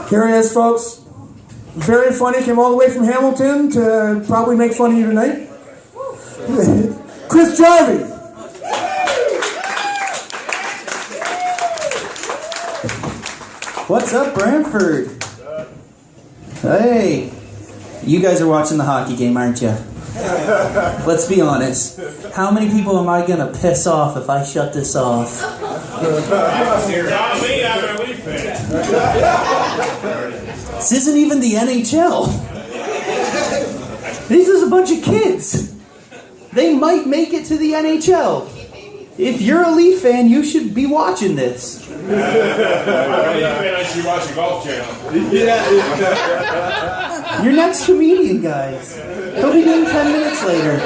Here he is, folks. Very funny. Came all the way from Hamilton to probably make fun of you tonight. Chris Jarvie. What's up, Brantford? Hey, you guys are watching the hockey game, aren't you? Let's be honest. How many people am I going to piss off if I shut this off? This isn't even the NHL. This is a bunch of kids. They might make it to the NHL. If you're a Leaf fan, you should be watching this. If I'm a Leaf fan, I should watch the Golf Channel. Your next comedian, guys. He'll be doing 10 minutes later.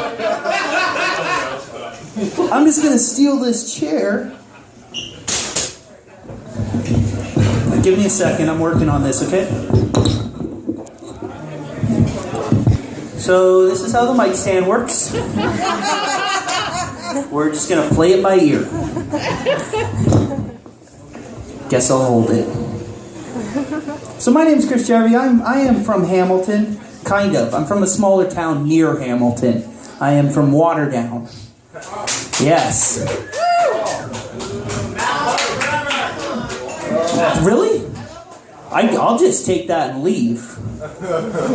I'm just going to steal this chair. Give me a second. I'm working on this, okay? So this is how the mic stand works. We're just going to play it by ear. Guess I'll hold it. So my name's Chris Jarvie. I am from Hamilton. Kind of. I'm from a smaller town near Hamilton. I am from Waterdown. Yes. Really? I'll just take that and leave.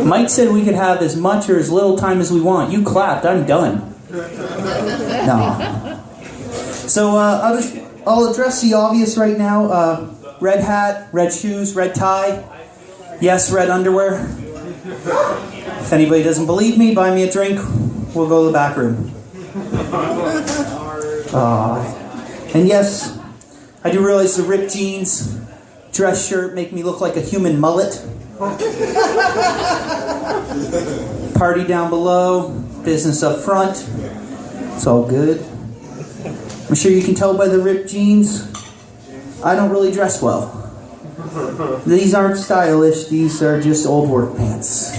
Mike said we could have as much or as little time as we want. You clapped. I'm done. No. So I'll address the obvious right now. Red hat, red shoes, red tie. Yes, red underwear. If anybody doesn't believe me, buy me a drink. We'll go to the back room. And yes, I do realize the ripped jeans, dress shirt make me look like a human mullet. Party down below, business up front. It's all good. I'm sure you can tell by the ripped jeans, I don't really dress well. These aren't stylish, these are just old work pants.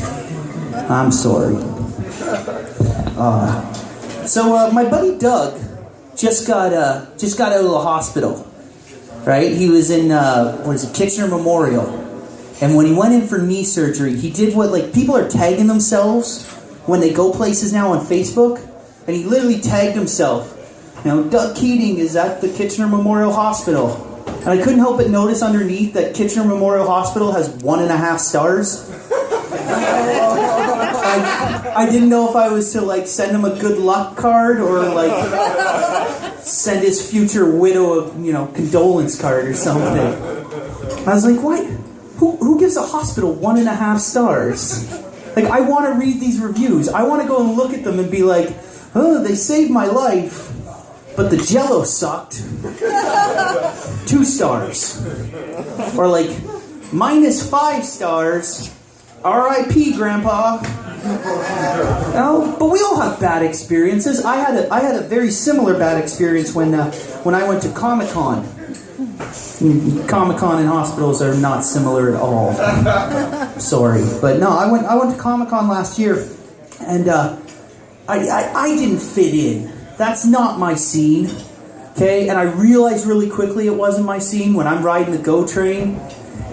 I'm sorry. So my buddy Doug just got out of the hospital. Right? He was in Kitchener Memorial. And when he went in for knee surgery, he did what people are tagging themselves when they go places now on Facebook. And he literally tagged himself. Doug Keating is at the Kitchener Memorial Hospital. And I couldn't help but notice underneath that Kitchener Memorial Hospital has 1.5 stars. I didn't know if I was to send him a good luck card or send his future widow a condolence card or something. I was like, what? Who gives a hospital 1.5 stars? I want to read these reviews. I want to go and look at them and be like, oh, they saved my life, but the Jell-O sucked. 2 stars. Or -5 stars. R.I.P. Grandpa. No, but we all have bad experiences. I had a very similar bad experience when I went to Comic-Con. Comic-Con and hospitals are not similar at all. Sorry, but no, I went to Comic-Con last year, and I didn't fit in. That's not my scene. Okay, and I realized really quickly it wasn't my scene when I'm riding the GO train,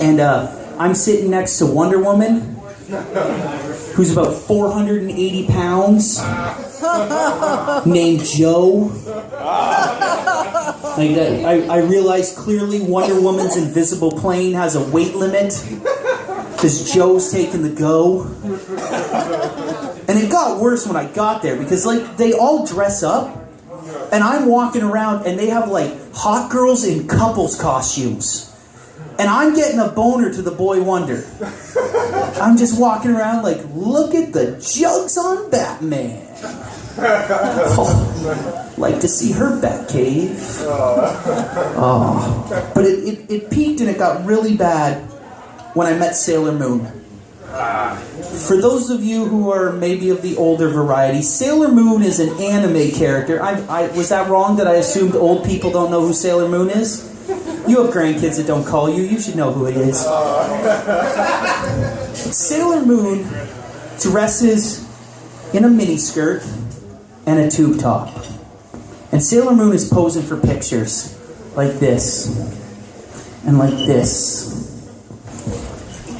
and I'm sitting next to Wonder Woman, who's about 480 pounds, named Joe. I realized clearly Wonder Woman's invisible plane has a weight limit, because Joe's taking the GO. And it got worse when I got there, because they all dress up, and I'm walking around, and they have hot girls in couples costumes. And I'm getting a boner to the Boy Wonder. I'm just walking around look at the jugs on Batman. Oh, like to see her Batcave. Oh. But it peaked and it got really bad when I met Sailor Moon. For those of you who are maybe of the older variety, Sailor Moon is an anime character. Was that wrong that I assumed old people don't know who Sailor Moon is? You have grandkids that don't call you. You should know who it is. Sailor Moon dresses in a miniskirt and a tube top. And Sailor Moon is posing for pictures like this and like this.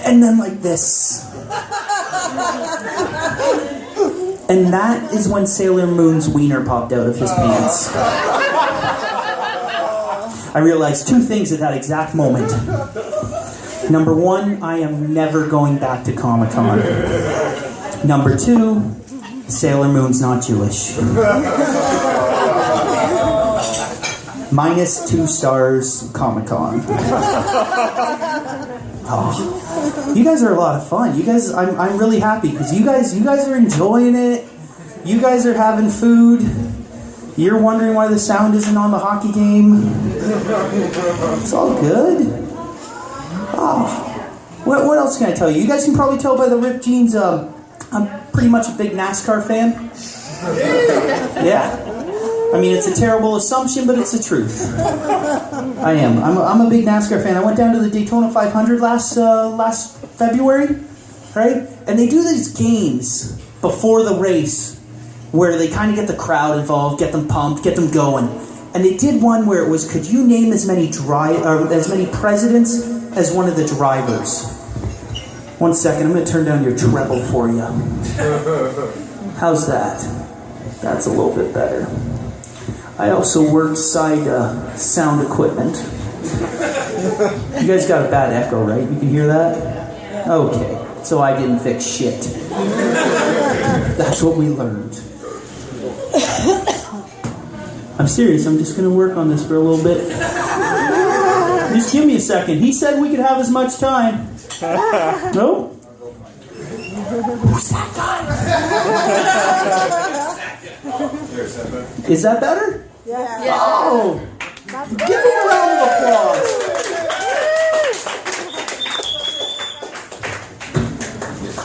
and then like this. And that is when Sailor Moon's wiener popped out of his pants. I realized two things at that exact moment. Number one, I am never going back to Comic-Con. Number two, Sailor Moon's not Jewish. -2 stars, Comic-Con. Oh, you guys are a lot of fun. You guys, I'm really happy because you guys are enjoying it. You guys are having food. You're wondering why the sound isn't on the hockey game. It's all good. Oh, what else can I tell you? You guys can probably tell by the ripped jeans. I'm pretty much a big NASCAR fan. Yeah. I mean, it's a terrible assumption, but it's the truth. I am. I'm a big NASCAR fan. I went down to the Daytona 500 last February, right? And they do these games before the race where they kind of get the crowd involved, get them pumped, get them going. And they did one where it was, could you name as many presidents as one of the drivers? 1 second, I'm going to turn down your treble for you. How's that? That's a little bit better. I also work side sound equipment. You guys got a bad echo, right? You can hear that? Okay, so I didn't fix shit. That's what we learned. I'm serious, I'm just going to work on this for a little bit. Just give me a second. He said we could have as much time. No? Who's that guy? Is that better? Yeah. Oh! Give him a round of applause.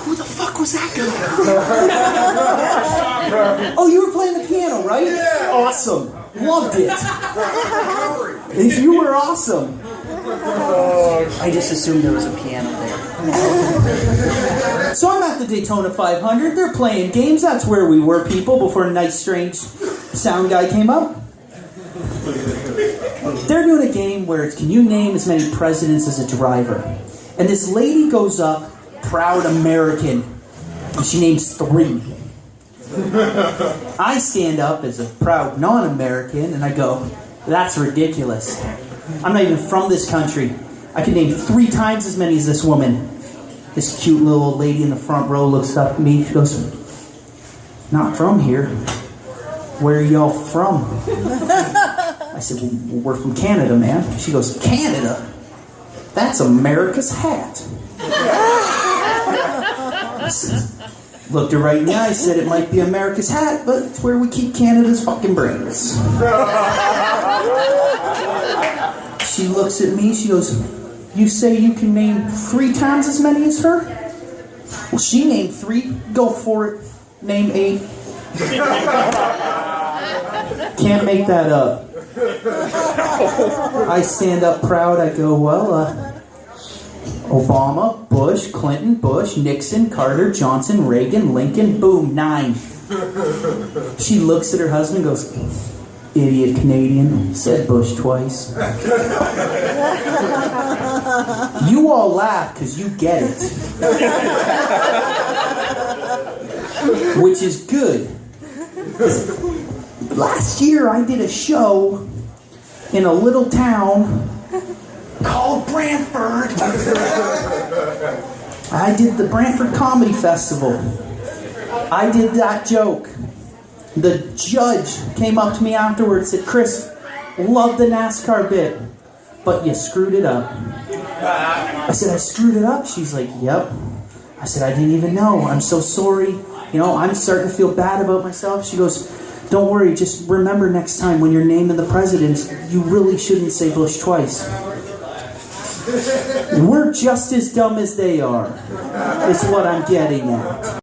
Who the fuck was that guy? Oh, you were playing the piano, right? Yeah. Awesome. Loved it. You were awesome. I just assumed there was a piano there. So I'm at the Daytona 500. They're playing games. That's where we were, people, before a nice, strange sound guy came up. They're doing a game where it's, can you name as many presidents as a driver? And this lady goes up, proud American, and she names 3. I stand up as a proud non-American, and I go, that's ridiculous. I'm not even from this country. I can name 3 times as many as this woman. This cute little old lady in the front row looks up at me. She goes, not from here. Where are y'all from? I said, well, we're from Canada, man. She goes, Canada? That's America's hat. I said, looked her right in the eye, said it might be America's hat, but it's where we keep Canada's fucking brains. She looks at me, she goes, you say you can name 3 times as many as her? Well, she named 3. Go for it. Name 8. Can't make that up. I stand up proud. I go, well, Obama, Bush, Clinton, Bush, Nixon, Carter, Johnson, Reagan, Lincoln, boom, 9. She looks at her husband and goes, idiot Canadian, said Bush twice. You all laugh because you get it. Which is good. Last year I did a show in a little town called Brantford. I did the Brantford Comedy Festival. I did that joke. The judge came up to me afterwards and said, Chris, love the NASCAR bit, but you screwed it up. I said, I screwed it up? She's like, yep. I said, I didn't even know. I'm so sorry. You know, I'm starting to feel bad about myself. She goes, don't worry, just remember next time when you're naming the presidents, you really shouldn't say Bush twice. We're just as dumb as they are, is what I'm getting at.